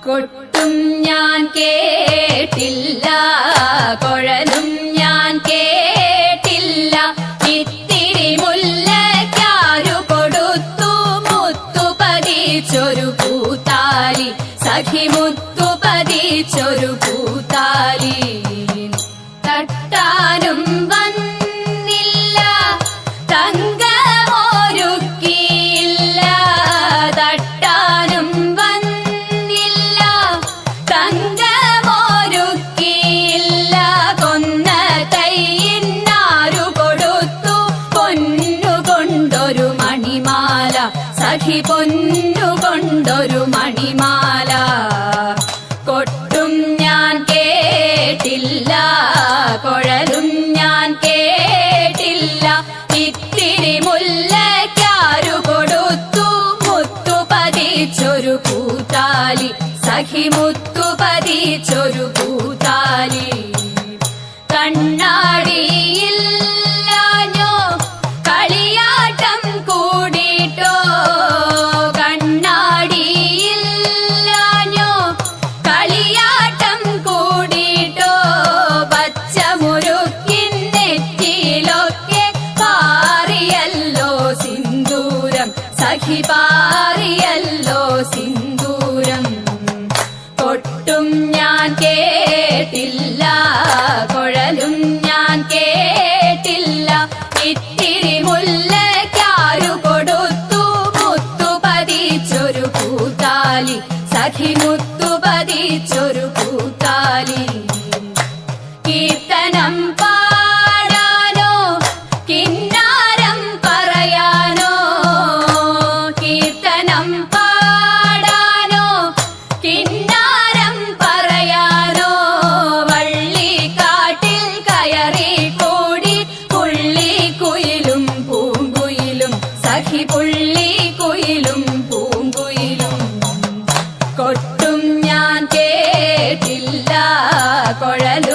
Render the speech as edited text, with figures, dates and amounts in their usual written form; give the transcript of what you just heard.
കൊട്ടും ഞാൻ കേട്ടില്ല, കുഴലും ഞാൻ കേട്ടില്ല. ഇത്തിരി മുല്ലയ്ക്കാരു കൊടുത്തു മുത്തു പതിച്ചൊരു പൂത്താലി, സഖി മുത്തു പതിച്ചൊരു പൂത്താലി. തട്ടാനും വന്നില്ല, തങ്കമൊരുക്കിയില്ല. തട്ടാനും വന്നില്ല, തങ്കമൊരുക്കിയില്ല. കൊന്ന തൈയിന്നാരു കൊടുത്തു പൊന്നുകൊണ്ടൊരു മണിമാല, സഖി പൊന്നുകൊണ്ടൊരു മണിമാല. കൊട്ടും ഞാൻ കേട്ടില്ല, കുഴലും ഞാൻ കേട്ടില്ല. ഇത്തിരി മുല്ലയ്ക്കാരു കൊടുത്തു മുത്തു പതിച്ചൊരു പൂത്താലി, സഖി മുത്തു പതിച്ചൊരു പൂത്താലി. കണ്ണാടിയില്ലാഞ്ഞോ കളിയാട്ടം കൂടിട്ടോ, കണ്ണാടിയില്ലാഞ്ഞോ കളിയാട്ടം കൂടിട്ടോ. പച്ചമുരുക്കിൻ നെറ്റിയിലൊക്കെ പാറിയല്ലോ സിന്ദൂരം, സഖി പാറിയല്ലോ സിന്ദൂരം. കൊട്ടും ഞാൻ കേട്ടില്ല, കുഴലും ഞാൻ കേട്ടില്ല. ഇത്തിരി മുല്ലയ്ക്കാരു കൊടുത്തു മുത്തു പതിച്ചൊരു പൂത്താലി, സഖി മുത്തു പതിച്ചൊരു പൂത്താലി. കീർത്തനം പാടാനോ കിന്നാരം പറയാനോ, കീർത്തനം പാടാനോ കിന്നാരം പറയാനോ. വള്ളിക്കാട്ടിൽ കയറി കൂടി പുള്ളിക്കുയിലും പൂങ്കുയിലും, സഖി പുള്ളിക്കുയിലും പൂങ്കുയിലും. കൊട്ടും ഞാൻ കേട്ടില്ല, കുഴലും